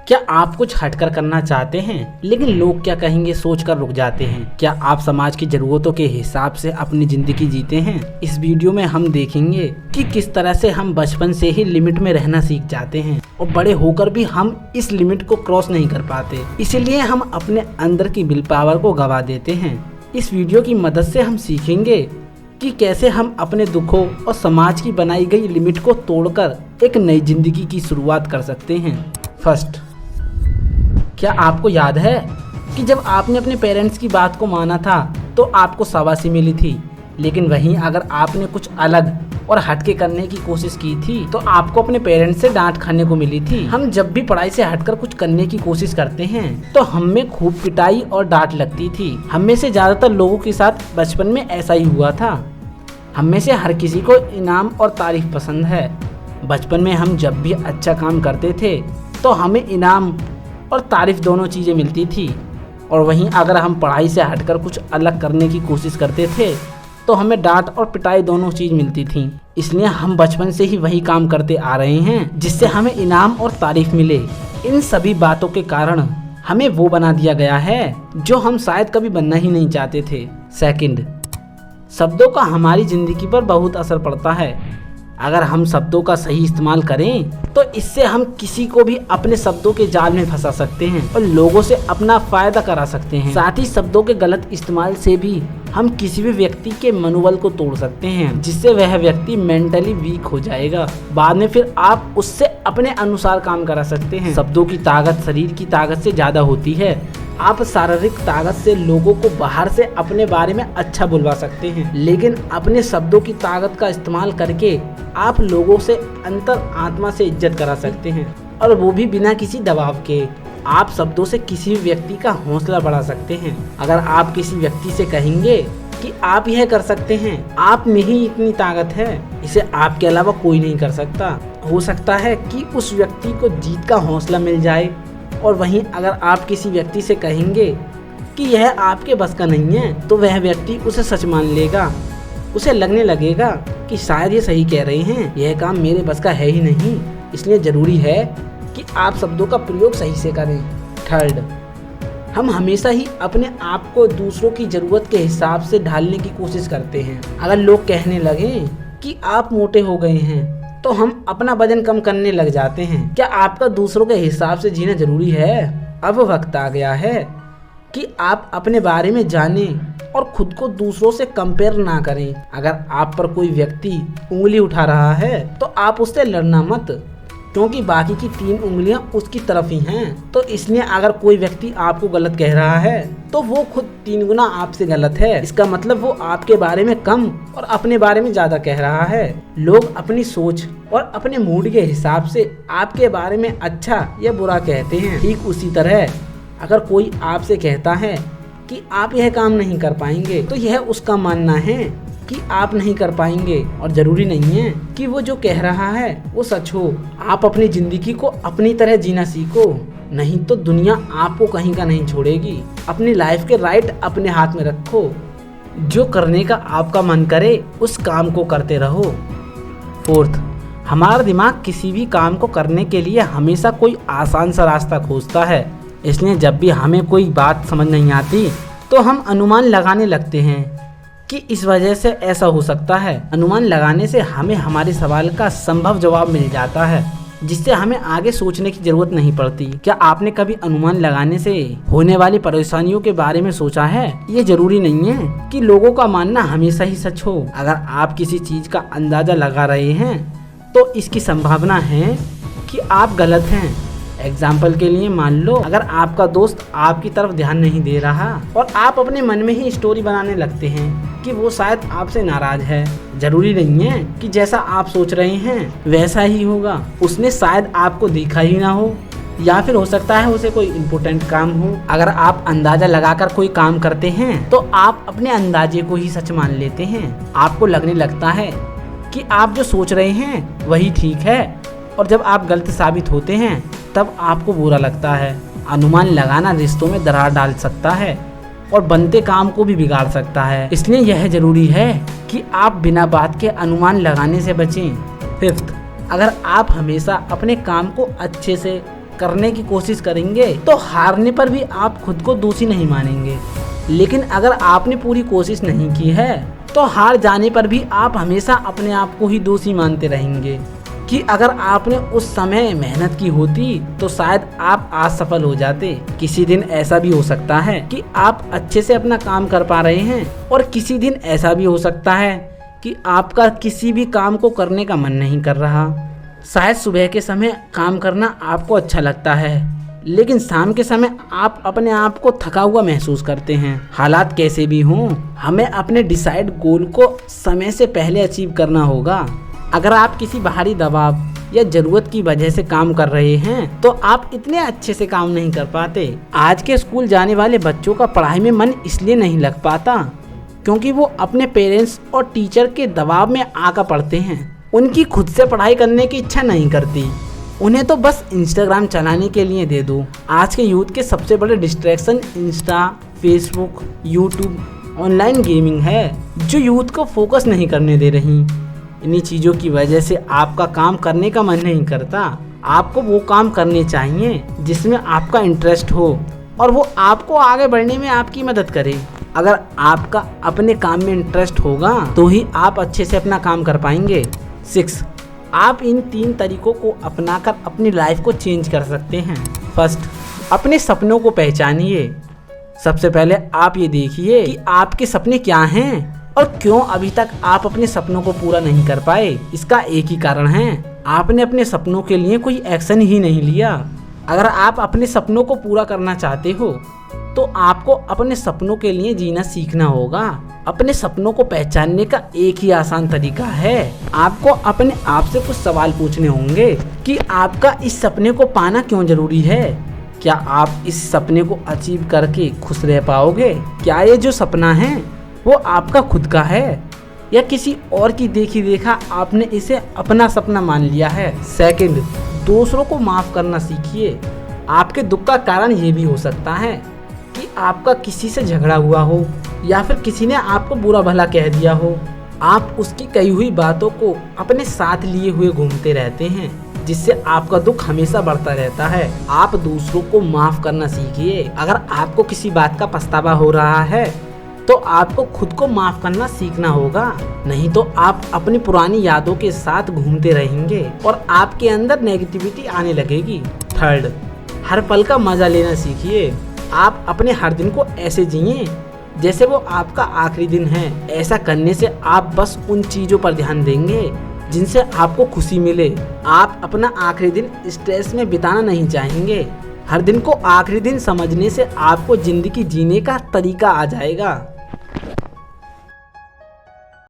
क्या आप कुछ हटकर करना चाहते हैं लेकिन लोग क्या कहेंगे सोचकर रुक जाते हैं? क्या आप समाज की जरूरतों के हिसाब से अपनी जिंदगी जीते हैं? इस वीडियो में हम देखेंगे कि किस तरह से हम बचपन से ही लिमिट में रहना सीख जाते हैं और बड़े होकर भी हम इस लिमिट को क्रॉस नहीं कर पाते, इसीलिए हम अपने अंदर की विल पावर को गवा देते हैं। इस वीडियो की मदद से हम सीखेंगे कि कैसे हम अपने दुखों और समाज की बनाई गई लिमिट को तोड़कर एक नई जिंदगी की शुरुआत कर सकते हैं। फर्स्ट, क्या आपको याद है कि जब आपने अपने पेरेंट्स की बात को माना था तो आपको शाबाशी मिली थी, लेकिन वहीं अगर आपने कुछ अलग और हटके करने की कोशिश की थी तो आपको अपने पेरेंट्स से डांट खाने को मिली थी। हम जब भी पढ़ाई से हटकर कुछ करने की कोशिश करते हैं तो हमें खूब पिटाई और डांट लगती थी। हम में से ज्यादातर लोगों के साथ बचपन में ऐसा ही हुआ था। हम में से हर किसी को इनाम और तारीफ पसंद है। बचपन में हम जब भी अच्छा काम करते थे तो हमें इनाम और तारीफ दोनों चीज़ें मिलती थी, और वहीं अगर हम पढ़ाई से हटकर कुछ अलग करने की कोशिश करते थे तो हमें डांट और पिटाई दोनों चीज़ मिलती थी। इसलिए हम बचपन से ही वही काम करते आ रहे हैं जिससे हमें इनाम और तारीफ मिले। इन सभी बातों के कारण हमें वो बना दिया गया है जो हम शायद कभी बनना ही नहीं चाहते थे। सेकंड, शब्दों का हमारी ज़िंदगी पर बहुत असर पड़ता है। अगर हम शब्दों का सही इस्तेमाल करें तो इससे हम किसी को भी अपने शब्दों के जाल में फंसा सकते हैं और लोगों से अपना फायदा करा सकते हैं। साथ ही शब्दों के गलत इस्तेमाल से भी हम किसी भी व्यक्ति के मनोबल को तोड़ सकते हैं, जिससे वह व्यक्ति मेंटली वीक हो जाएगा। बाद में फिर आप उससे अपने अनुसार काम करा सकते हैं। शब्दों की ताकत शरीर की ताकत से ज्यादा होती है। आप शारीरिक ताकत से लोगों को बाहर से अपने बारे में अच्छा बुलवा सकते हैं, लेकिन अपने शब्दों की ताकत का इस्तेमाल करके आप लोगों से अंतर आत्मा से इज्जत करा सकते हैं, और वो भी बिना किसी दबाव के। आप शब्दों से किसी भी व्यक्ति का हौसला बढ़ा सकते हैं। अगर आप किसी व्यक्ति से कहेंगे कि आप यह कर सकते हैं, आप में ही इतनी ताकत है, इसे आपके अलावा कोई नहीं कर सकता, हो सकता है कि उस व्यक्ति को जीत का हौसला मिल जाए। और वहीं अगर आप किसी व्यक्ति से कहेंगे कि यह आपके बस का नहीं है तो वह व्यक्ति उसे सच मान लेगा। उसे लगने लगेगा कि शायद ये सही कह रहे हैं, यह काम मेरे बस का है ही नहीं। इसलिए जरूरी है कि आप शब्दों का प्रयोग सही से करें। थर्ड, हम हमेशा ही अपने आप को दूसरों की जरूरत के हिसाब से ढालने की कोशिश करते हैं। अगर लोग कहने लगे कि आप मोटे हो गए हैं तो हम अपना वजन कम करने लग जाते हैं। क्या आपका दूसरों के हिसाब से जीना जरूरी है? अब वक्त आ गया है कि आप अपने बारे में जानें और खुद को दूसरों से कंपेयर ना करें। अगर आप पर कोई व्यक्ति उंगली उठा रहा है तो आप उससे लड़ना मत, क्योंकि बाकी की 3 उंगलियां उसकी तरफ ही हैं। तो इसलिए अगर कोई व्यक्ति आपको गलत कह रहा है तो वो खुद 3 गुना आपसे गलत है। इसका मतलब वो आपके बारे में कम और अपने बारे में ज्यादा कह रहा है। लोग अपनी सोच और अपने मूड के हिसाब से आपके बारे में अच्छा या बुरा कहते हैं। ठीक उसी तरह अगर कोई आपसे कहता है कि आप यह काम नहीं कर पाएंगे तो यह उसका मानना है कि आप नहीं कर पाएंगे, और जरूरी नहीं है कि वो जो कह रहा है वो सच हो। आप अपनी जिंदगी को अपनी तरह जीना सीखो, नहीं तो दुनिया आपको कहीं का नहीं छोड़ेगी। अपनी लाइफ के राइट अपने हाथ में रखो। जो करने का आपका मन करे उस काम को करते रहो। फोर्थ, हमारा दिमाग किसी भी काम को करने के लिए हमेशा कोई आसान सा रास्ता खोजता है। इसलिए जब भी हमें कोई बात समझ नहीं आती तो हम अनुमान लगाने लगते हैं कि इस वजह से ऐसा हो सकता है। अनुमान लगाने से हमें हमारे सवाल का संभव जवाब मिल जाता है, जिससे हमें आगे सोचने की जरूरत नहीं पड़ती। क्या आपने कभी अनुमान लगाने से होने वाली परेशानियों के बारे में सोचा है? ये जरूरी नहीं है कि लोगों का मानना हमेशा ही सच हो। अगर आप किसी चीज का अंदाजा लगा रहे हैं तो इसकी संभावना है कि आप गलत हैं। एग्जाम्पल के लिए मान लो अगर आपका दोस्त आपकी तरफ ध्यान नहीं दे रहा और आप अपने मन में ही स्टोरी बनाने लगते हैं कि वो शायद आपसे नाराज है। जरूरी नहीं है कि जैसा आप सोच रहे हैं वैसा ही होगा। उसने शायद आपको देखा ही ना हो, या फिर हो सकता है उसे कोई इम्पोर्टेंट काम हो। अगर आप अंदाजा लगाकर कोई काम करते हैं तो आप अपने अंदाजे को ही सच मान लेते हैं। आपको लगने लगता है कि आप जो सोच रहे हैं वही ठीक है, और जब आप गलत साबित होते हैं तब आपको बुरा लगता है। अनुमान लगाना रिश्तों में दरार डाल सकता है और बनते काम को भी बिगाड़ सकता है। इसलिए यह जरूरी है कि आप बिना बात के अनुमान लगाने से बचें। फिफ्थ, अगर आप हमेशा अपने काम को अच्छे से करने की कोशिश करेंगे तो हारने पर भी आप खुद को दोषी नहीं मानेंगे। लेकिन अगर आपने पूरी कोशिश नहीं की है तो हार जाने पर भी आप हमेशा अपने आप को ही दोषी मानते रहेंगे कि अगर आपने उस समय मेहनत की होती तो शायद आप आज सफल हो जाते। किसी दिन ऐसा भी हो सकता है कि आप अच्छे से अपना काम कर पा रहे हैं और किसी दिन ऐसा भी हो सकता है कि आपका किसी भी काम को करने का मन नहीं कर रहा। शायद सुबह के समय काम करना आपको अच्छा लगता है लेकिन शाम के समय आप अपने आप को थका हुआ महसूस करते हैं। हालात कैसे भी हों, हमें अपने डिसाइड गोल को समय से पहले अचीव करना होगा। अगर आप किसी बाहरी दबाव या जरूरत की वजह से काम कर रहे हैं तो आप इतने अच्छे से काम नहीं कर पाते। आज के स्कूल जाने वाले बच्चों का पढ़ाई में मन इसलिए नहीं लग पाता क्योंकि वो अपने पेरेंट्स और टीचर के दबाव में आकर पढ़ते हैं। उनकी खुद से पढ़ाई करने की इच्छा नहीं करती, उन्हें तो बस इंस्टाग्राम चलाने के लिए दे दो। आज के यूथ के सबसे बड़े distraction Insta, Facebook, YouTube, online gaming है जो यूथ को फोकस नहीं करने दे रही। इन्हीं चीज़ों की वजह से आपका काम करने का मन नहीं करता। आपको वो काम करने चाहिए जिसमें आपका इंटरेस्ट हो और वो आपको आगे बढ़ने में आपकी मदद करे। अगर आपका अपने काम में इंटरेस्ट होगा तो ही आप अच्छे से अपना काम कर पाएंगे। 6. आप इन 3 तरीकों को अपनाकर अपनी लाइफ को चेंज कर सकते हैं। फर्स्ट, अपने सपनों को पहचानिए। सबसे पहले आप ये देखिए कि आपके सपने क्या हैं और क्यों अभी तक आप अपने सपनों को पूरा नहीं कर पाए। इसका एक ही कारण है, आपने अपने सपनों के लिए कोई एक्शन ही नहीं लिया। अगर आप अपने सपनों को पूरा करना चाहते हो तो आपको अपने सपनों के लिए जीना सीखना होगा। अपने सपनों को पहचानने का एक ही आसान तरीका है, आपको अपने आप से कुछ सवाल पूछने होंगे कि आपका इस सपने को पाना क्यों जरूरी है। क्या आप इस सपने को अचीव करके खुश रह पाओगे? क्या ये जो सपना है वो आपका खुद का है या किसी और की देखी देखा आपने इसे अपना सपना मान लिया है? सेकंड, दूसरों को माफ करना सीखिए। आपके दुख का कारण ये भी हो सकता है कि आपका किसी से झगड़ा हुआ हो या फिर किसी ने आपको बुरा भला कह दिया हो। आप उसकी कही हुई बातों को अपने साथ लिए हुए घूमते रहते हैं जिससे आपका दुख हमेशा बढ़ता रहता है। आप दूसरों को माफ करना सीखिए। अगर आपको किसी बात का पछतावा हो रहा है तो आपको खुद को माफ करना सीखना होगा, नहीं तो आप अपनी पुरानी यादों के साथ घूमते रहेंगे और आपके अंदर नेगेटिविटी आने लगेगी। थर्ड, हर पल का मजा लेना सीखिए। आप अपने हर दिन को ऐसे जिए जैसे वो आपका आखिरी दिन है। ऐसा करने से आप बस उन चीजों पर ध्यान देंगे जिनसे आपको खुशी मिले। आप अपना आखिरी दिन स्ट्रेस में बिताना नहीं चाहेंगे। हर दिन को आखिरी दिन समझने से आपको जिंदगी जीने का तरीका आ जाएगा।